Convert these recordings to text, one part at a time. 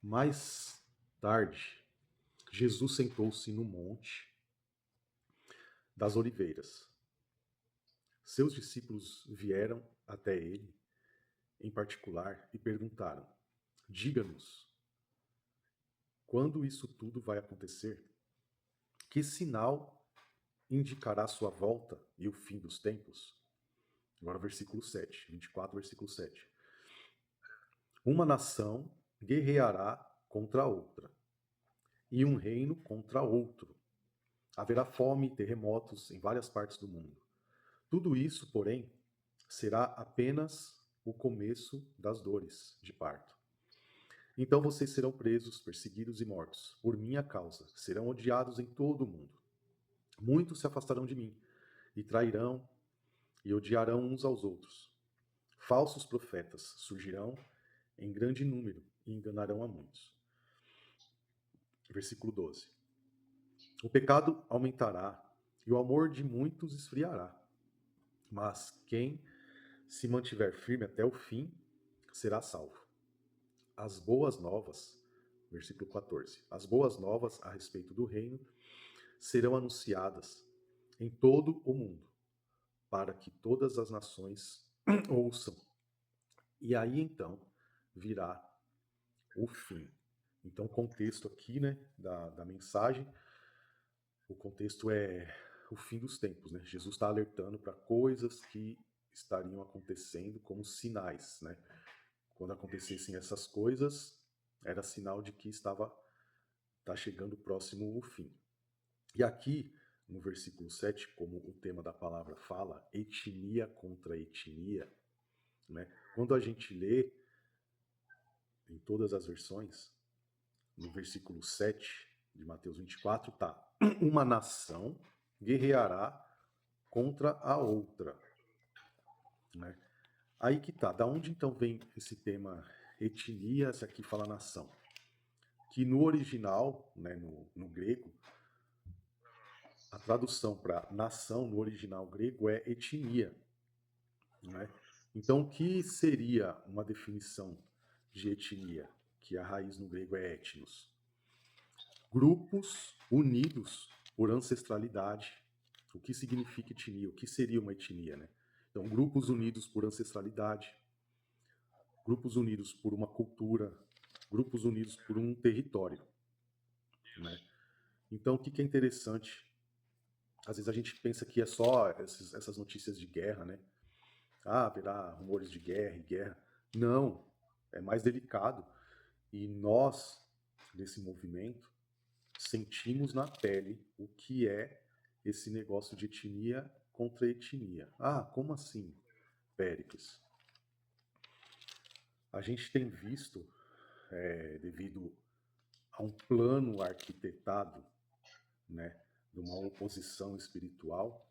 Mais tarde, Jesus sentou-se no Monte das Oliveiras. Seus discípulos vieram até ele, em particular, e perguntaram: Diga-nos, quando isso tudo vai acontecer? Que sinal indicará sua volta e o fim dos tempos? Agora, versículo 7, 24, versículo 7. Uma nação guerreará contra outra, e um reino contra outro. Haverá fome e terremotos em várias partes do mundo. Tudo isso, porém, será apenas o começo das dores de parto. Então vocês serão presos, perseguidos e mortos, por minha causa. Serão odiados em todo o mundo. Muitos se afastarão de mim, e trairão e odiarão uns aos outros. Falsos profetas surgirão em grande número e enganarão a muitos. Versículo 12. O pecado aumentará e o amor de muitos esfriará. Mas quem se mantiver firme até o fim será salvo. As boas novas, versículo 14. As boas novas a respeito do reino serão anunciadas em todo o mundo, para que todas as nações ouçam. E aí então virá o fim. Então, o contexto aqui, né, da mensagem, o contexto é o fim dos tempos, né? Jesus está alertando para coisas que estariam acontecendo como sinais, né? Quando acontecessem essas coisas, era sinal de que tá chegando próximo o fim. E aqui, no versículo 7, como o tema da palavra fala, etnia contra etnia, né? Quando a gente lê em todas as versões, no versículo 7 de Mateus 24, tá: uma nação guerreará contra a outra, né? Aí que tá, da onde então vem esse tema etnia, se aqui fala nação? Que no original, né, no grego, a tradução para nação no original grego é etnia, né? Então, o que seria uma definição de etnia, que a raiz no grego é etnos? Grupos unidos por ancestralidade. O que significa etnia? O que seria uma etnia, né? Então, grupos unidos por ancestralidade, grupos unidos por uma cultura, grupos unidos por um território, né? Então, o que é interessante? Às vezes a gente pensa que é só essas notícias de guerra, né? Ah, haverá rumores de guerra e guerra. Não, é mais delicado. E nós, nesse movimento, sentimos na pele o que é esse negócio de etnia contra etnia. Ah, como assim, Péricles? A gente tem visto, devido a um plano arquitetado, né, de uma oposição espiritual,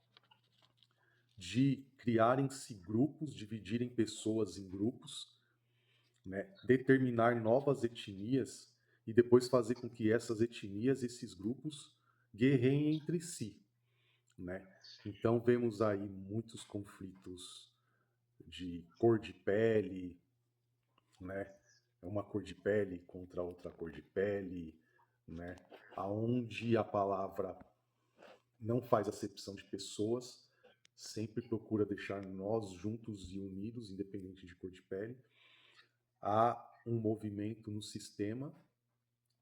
de criarem-se grupos, dividirem pessoas em grupos, né, determinar novas etnias e depois fazer com que essas etnias, esses grupos, guerreiem entre si, né? Então vemos aí muitos conflitos de cor de pele, né? Uma cor de pele contra outra cor de pele, né? Aonde a palavra não faz acepção de pessoas, sempre procura deixar nós juntos e unidos, independente de cor de pele. Há um movimento no sistema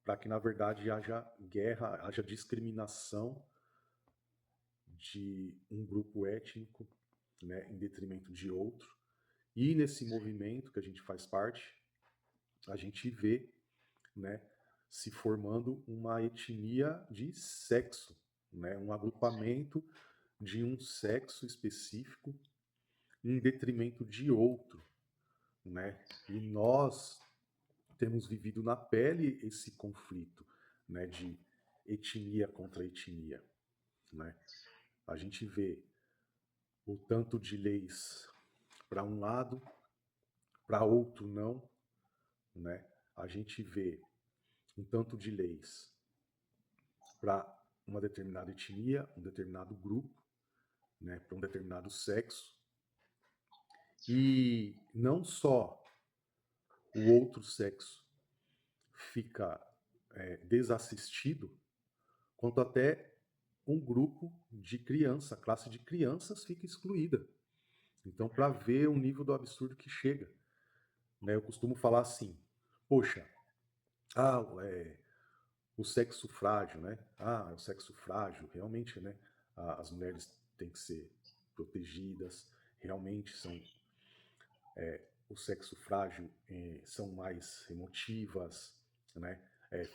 para que, na verdade, haja guerra, haja discriminação de um grupo étnico, né, em detrimento de outro. E nesse movimento que a gente faz parte, a gente vê, né, se formando uma etnia de sexo, né, um agrupamento de um sexo específico em detrimento de outro, né? E nós temos vivido na pele esse conflito, né, de etnia contra etnia, né? A gente vê o tanto de leis para um lado, para outro não, né? A gente vê um tanto de leis para uma determinada etnia, um determinado grupo, né, para um determinado sexo, e não só o outro sexo, fica desassistido, quanto até um grupo de criança, a classe de crianças fica excluída. Então, para ver o nível do absurdo que chega, né? Eu costumo falar assim, poxa, o sexo frágil, né? O sexo frágil, realmente, né? As mulheres têm que ser protegidas, realmente são o sexo frágil são mais emotivas, né?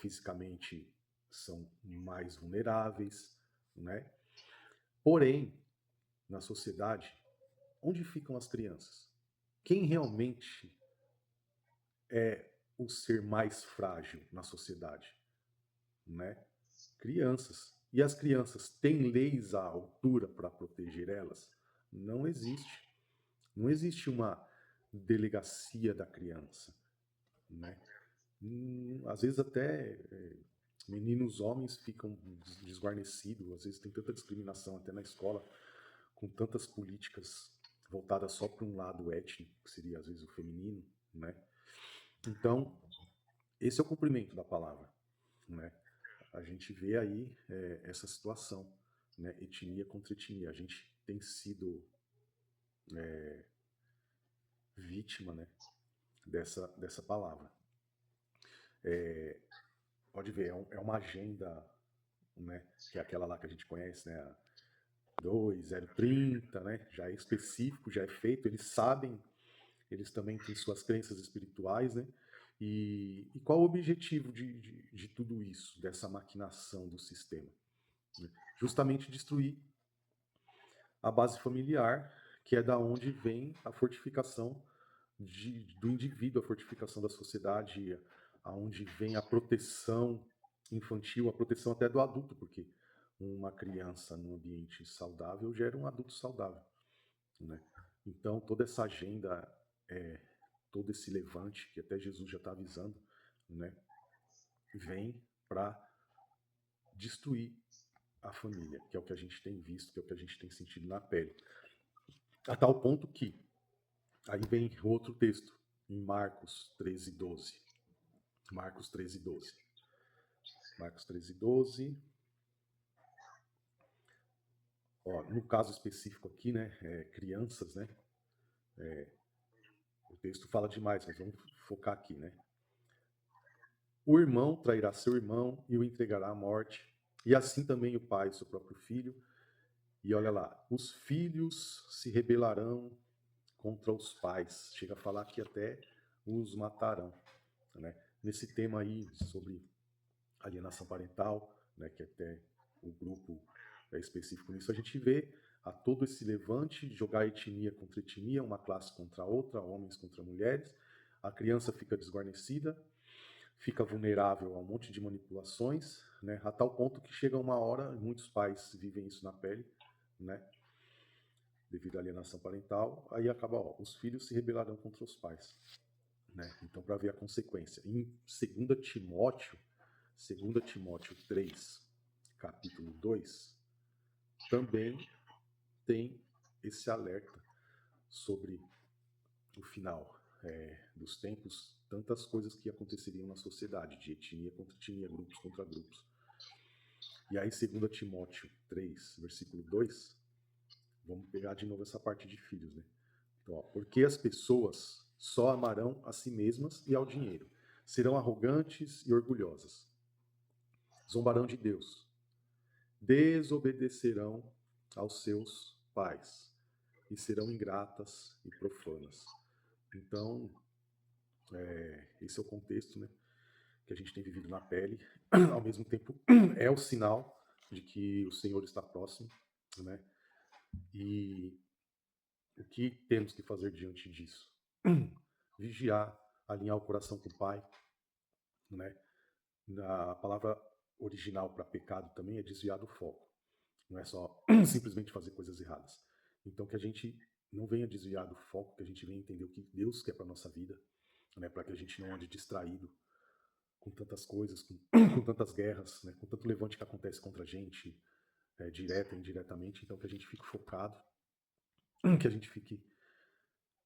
Fisicamente são mais vulneráveis, né? Porém, na sociedade, onde ficam as crianças? Quem realmente é o ser mais frágil na sociedade, né? Crianças. E as crianças têm leis à altura para proteger elas? Não existe. Não existe uma delegacia da criança, né? Às vezes até meninos homens ficam desguarnecidos, às vezes tem tanta discriminação até na escola, com tantas políticas voltadas só para um lado étnico, que seria às vezes o feminino, né? Então, esse é o cumprimento da palavra, né? A gente vê aí essa situação, né? Etnia contra etnia. A gente tem sido vítima, né? Dessa palavra. Pode ver, uma agenda, né? Que é aquela lá que a gente conhece, né? A 2030, né? Já é específico, já é feito. Eles sabem, eles também têm suas crenças espirituais, né? E qual o objetivo de tudo isso, dessa maquinação do sistema? Né? Justamente destruir a base familiar, que é da onde vem a fortificação do indivíduo, a fortificação da sociedade, aonde vem a proteção infantil, a proteção até do adulto, porque uma criança num ambiente saudável gera um adulto saudável, né? Então toda essa agenda, todo esse levante que até Jesus já está avisando, né, vem para destruir a família, que é o que a gente tem visto, que é o que a gente tem sentido na pele. A tal ponto que, aí vem outro texto, em Marcos 13:12. Marcos 13:12. Marcos 13:12. Ó, no caso específico aqui, né, crianças, né, o texto fala demais, mas vamos focar aqui, né. O irmão trairá seu irmão e o entregará à morte, e assim também o pai, seu próprio filho. E olha lá, os filhos se rebelarão contra os pais. Chega a falar que até os matarão, né? Nesse tema aí sobre alienação parental, né, que até o grupo é específico nisso, a gente vê a todo esse levante de jogar etnia contra etnia, uma classe contra outra, homens contra mulheres. A criança fica desguarnecida, fica vulnerável a um monte de manipulações, né, a tal ponto que chega uma hora, muitos pais vivem isso na pele, né, devido à alienação parental, aí acaba, ó, os filhos se rebelarão contra os pais, né? Então, para ver a consequência. Em 2 Timóteo 3, capítulo 2, também tem esse alerta sobre o final dos tempos, tantas coisas que aconteceriam na sociedade, de etnia contra etnia, grupos contra grupos. E aí, 2 Timóteo 3, versículo 2, vamos pegar de novo essa parte de filhos, né? Então, ó, porque as pessoas só amarão a si mesmas e ao dinheiro, serão arrogantes e orgulhosas, zombarão de Deus, desobedecerão aos seus pais e serão ingratas e profanas. Então, esse é o contexto, né, que a gente tem vivido na pele. Ao mesmo tempo, é o sinal de que o Senhor está próximo, né? E o que temos que fazer diante disso? Vigiar, alinhar o coração com o Pai, né? A palavra original para pecado também é desviar do foco. Não é só simplesmente fazer coisas erradas. Então, que a gente não venha desviar do foco, que a gente venha entender o que Deus quer para nossa vida, né? Para que a gente não ande distraído com tantas coisas, com tantas guerras, né? Com tanto levante que acontece contra a gente, direta e indiretamente. Então, que a gente fique focado, que a gente fique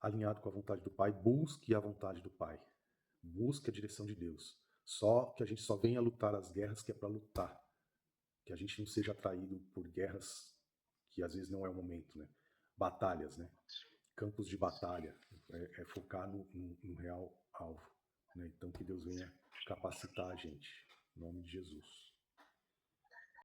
alinhado com a vontade do Pai, busque a vontade do Pai, busque a direção de Deus, Só que a gente só venha lutar as guerras que é para lutar. Que a gente não seja atraído por guerras que às vezes não é o momento, né? Batalhas, né? Campos de batalha. É focar no real alvo. Né? Então que Deus venha capacitar a gente. Em nome de Jesus.